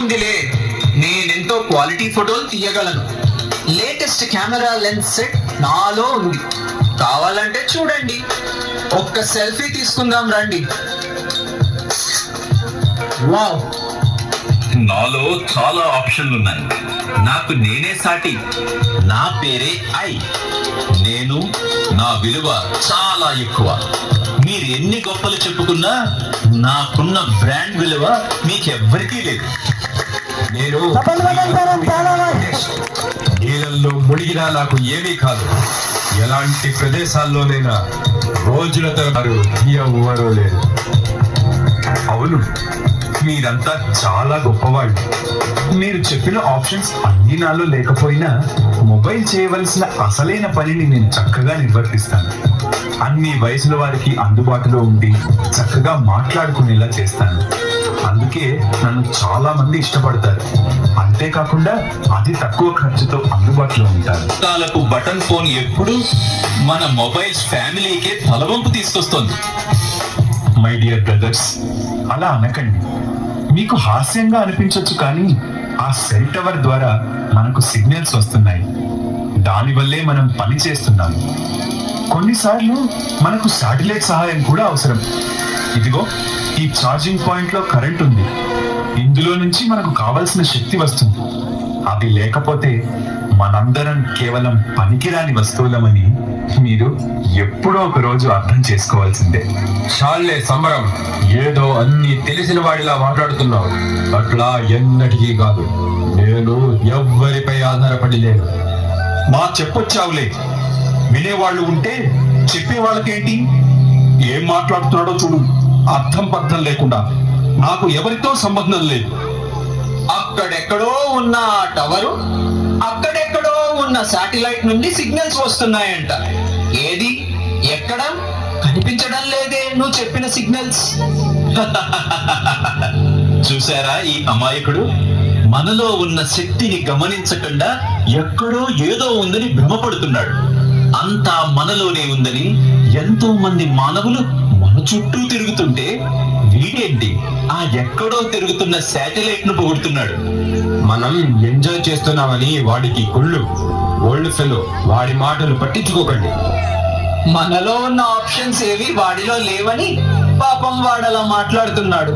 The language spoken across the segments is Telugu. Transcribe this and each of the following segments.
ఉందిలే, నేనెంతో క్వాలిటీ ఫోటోలు తీయగలను. లేటెస్ట్ కెమెరా లెన్స్ సెట్ నాలో ఉంది. కావాలంటే చూడండి, ఒక్క సెల్ఫీ తీసుకుందాం రండి. వావ్, నాలో చాలా ఆప్షన్లు ఉన్నాయి. నాకు నేనే సాటి. నా పేరే ఐ. నా విలువ చాలా ఎక్కువ. మీరు ఎన్ని గొప్పలు చెప్పుకున్నా నాకున్న బ్రాండ్ విలువ మీకెవ్వరికీ లేదు. నేను నీళ్ళల్లో మునిగినా నాకు ఏమీ కాదు. ఎలాంటి ప్రదేశాల్లోనైనా రోజుల తరబడి ఎవ్వరూ లేదు. అవును, మీరంతా చాలా గొప్పవాళ్ళు. మీరు చెప్పిన ఆప్షన్స్ అన్ని నాలో లేకపోయినా మొబైల్ చేయవలసిన అసలైన పనిని నేను చక్కగా నిర్వర్తిస్తాను. అన్ని వయసుల వారికి అందుబాటులో ఉండి చక్కగా మాట్లాడుకునేలా చేస్తాను. అందుకే నన్ను చాలా మంది ఇష్టపడతారు. అంతేకాకుండా అతి తక్కువ ఖర్చుతో అందుబాటులో ఉంటారు. కాలపు బటన్ ఫోన్ ఎప్పుడు మన మొబైల్స్ ఫ్యామిలీకే తలవంపు తీసుకొస్తుంది. మై డియర్ బ్రదర్స్, అలా అనకండి. మీకు హాస్యంగా అనిపించవచ్చు, కానీ ఆ సెల్ టవర్ ద్వారా మనకు సిగ్నల్స్ వస్తున్నాయి. దానివల్లే మనం పని చేస్తున్నాము. కొన్నిసార్లు మనకు శాటిలైట్ సహాయం కూడా అవసరం. ఇదిగో ఈ ఛార్జింగ్ పాయింట్ లో కరెంట్ ఉంది. ఇందులో నుంచి మనకు కావలసిన శక్తి వస్తుంది. అది లేకపోతే మనందరం కేవలం పనికిరాని వస్తువులమని మీరు ఎప్పుడో ఒక రోజు అర్థం చేసుకోవాల్సిందే. చాలే సంబరం, ఏదో అన్ని తెలిసిన వాడిలా మాట్లాడుతున్నావు. అట్లా ఎన్నటికీ కాదు. నేను ఎవ్వరిపై ఆధారపడి లేను. మా చెప్పొచ్చావులే. వినేవాళ్ళు ఉంటే చెప్పే వాళ్ళకేంటి? ఏం మాట్లాడుతున్నాడో చూడు. అర్థం పర్థం లేకుండా. నాకు ఎవరితో సంబంధం లేదు. అక్కడెక్కడో ఉన్న ఆ టవరు, అక్కడెక్కడో ఉన్న శాటిలైట్ నుండి సిగ్నల్స్ వస్తున్నాయంట. ఏది, ఎక్కడ కనిపించడం లేదే నువ్వు చెప్పిన సిగ్నల్స్? చూసారా ఈ అమాయకుడు? మనలో ఉన్న శక్తిని గమనించకుండా ఎక్కడో ఏదో ఉందని భ్రమపడుతున్నాడు. అంతా మనలోనే ఉందని ఎంతో మంది మానవులు మన చుట్టూ తిరుగుతుంటే వీడేంటి ఆ ఎక్కడో తిరుగుతున్న శాటిలైట్ ను పొగుడుతున్నాడు. మనం ఎంజాయ్ చేస్తున్నామని వాడికి కుళ్ళు. ఓల్డ్ ఫెలో, వాడి మాటలు పట్టించుకోకండి. మనలో ఉన్న ఆప్షన్స్ ఏవి వాడిలో లేవని పాపం వాడలా మాట్లాడుతున్నాడు.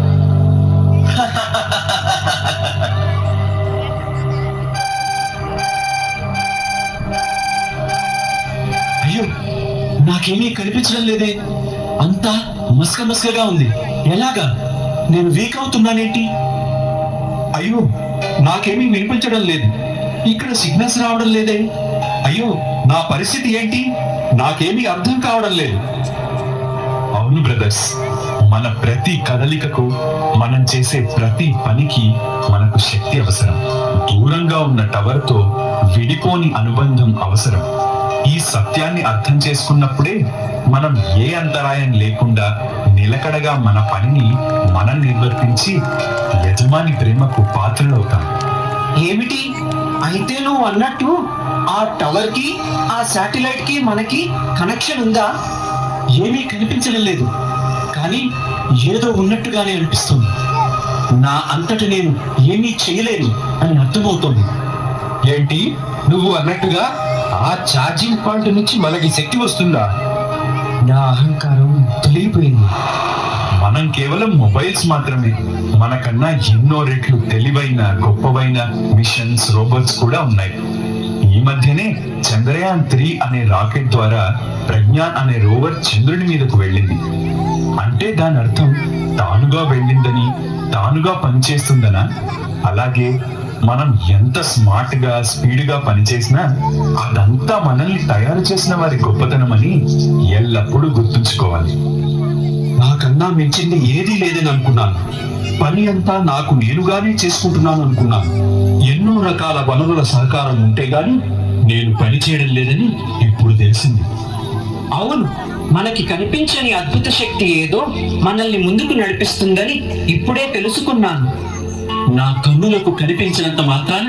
అయ్యో, నాకేమీ కనిపించడం లేదే. అంతా మస్కగా ఉంది. ఎలాగా? నేను వీక్ అవుతున్నానేంటి? అయ్యో, నాకేమీ వినిపించడం లేదు. ఇక్కడ సిగ్నల్స్ రావడం లేదే. అయ్యో, నా పరిస్థితి ఏంటి? నాకేమీ అర్థం కావడం లేదు. అవును బ్రదర్స్, మన ప్రతి కదలికకు, మనం చేసే ప్రతి పనికి మనకు శక్తి అవసరం. దూరంగా ఉన్న టవర్తో విడిపోని అనుబంధం అవసరం. ఈ సత్యాన్ని అర్థం చేసుకున్నప్పుడే మనం ఏ అంతరాయం లేకుండా నిలకడగా మన పనిని మనం నిర్వర్తించి యజమాని ప్రేమకు పాత్రలవుతాం. ఏమిటి అయితే నువ్వు అన్నట్టు ఆ టవర్ కి, ఆ శాటిలైట్ కి మనకి కనెక్షన్ ఉందా? ఏమీ కనిపించడం లేదు, కానీ ఏదో ఉన్నట్టుగానే అనిపిస్తుంది. నా అంతట నేను ఏమీ చేయలేను అని అర్థమవుతోంది. ఏంటి నువ్వు అన్నట్టుగా ఆ ఛార్జింగ్ పాయింట్ నుంచి మనకి శక్తి వస్తుందా? నా అహంకారం తొలగిపోయింది. మనం కేవలం మొబైల్స్ మాత్రమే. మనకన్నా ఎన్నో రెట్లు తెలివైన, గొప్పవైన మిషన్స్, రోబోట్స్ కూడా ఉన్నాయి. ఈ మధ్యనే చంద్రయాన్ 3 అనే రాకెట్ ద్వారా ప్రజ్ఞాన్ అనే రోవర్ చంద్రుని మీదకు వెళ్ళింది. అంటే దాని అర్థం తానుగా వెళ్ళిందని, తానుగా పనిచేస్తుందనా? అలాగే మనం ఎంత స్మార్ట్ గా, స్పీడ్ గా పనిచేసినా అదంతా మనల్ని తయారు చేసిన వారి గొప్పతనమని ఎల్లప్పుడూ గుర్తుంచుకోవాలి. నాకన్నా మించింది ఏదీ లేదని అనుకున్నాను. పని అంతా నాకు నేనుగానే చేసుకుంటున్నాను అనుకున్నాను. ఎన్నో రకాల వనరుల సహకారం ఉంటే గాని నేను పని చేయడం లేదని ఇప్పుడు తెలిసింది. అవును, మనకి కనిపించని అద్భుత శక్తి ఏదో మనల్ని ముందుకు నడిపిస్తుందని ఇప్పుడే తెలుసుకున్నాను. నా కన్నులకు కనిపించినంత మాత్రాన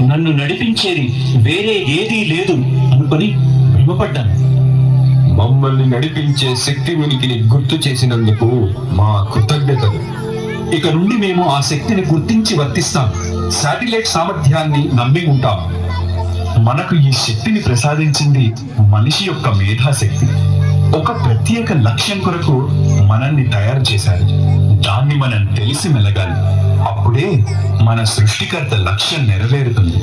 నన్ను నడిపించేది వేరే ఏదీ లేదు అనుకొని భ్రమపడ్డాను. మమ్మల్ని నడిపించే శక్తి ఉనికిని గుర్తు చేసినందుకు మా కృతజ్ఞతలు. ఇక నుండి మేము ఆ శక్తిని గుర్తించి వర్తిస్తాం. శాటిలైట్ సామర్థ్యాన్ని నమ్మి ఉంటాం. మనకు ఈ శక్తిని ప్రసాదించింది మనిషి యొక్క మేధాశక్తి. ఒక ప్రత్యేక లక్ష్యం కొరకు మనల్ని తయారు చేశారు. దాన్ని మనం తెలిసి మెలగాలి. అప్పుడే మన సృష్టికర్త లక్ష్యం నెరవేరుతుంది.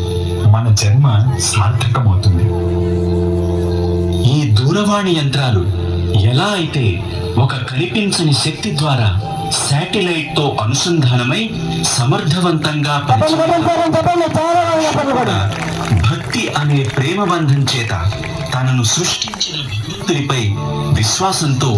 మన జన్మ సార్థకమవుతుంది. ఈ దూరవాణి యంత్రాలు ఎలా అయితే ఒక కనిపించని శక్తి ద్వారా శాటిలైట్ తో అనుసంధానమై సమర్థవంతంగా భక్తి అనే ప్రేమ బంధం చేత తనను సృష్టించిన భగవంతునిపై విశ్వాసంతో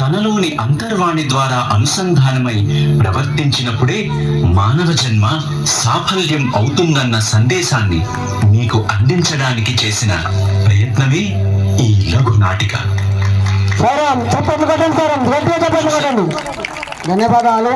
తనలోని అంతర్వాణి ద్వారా అనుసంధానమై ప్రవర్తించినప్పుడే మానవ జన్మ సాఫల్యం అవుతుందన్న సందేశాన్ని మీకు అందించడానికి చేసిన ప్రయత్నమే ఈ లఘు నాటిక. చప్పట్లు కొట్టండి, గట్టిగా చప్పట్లు కొట్టండి. ధన్యవాదాలు.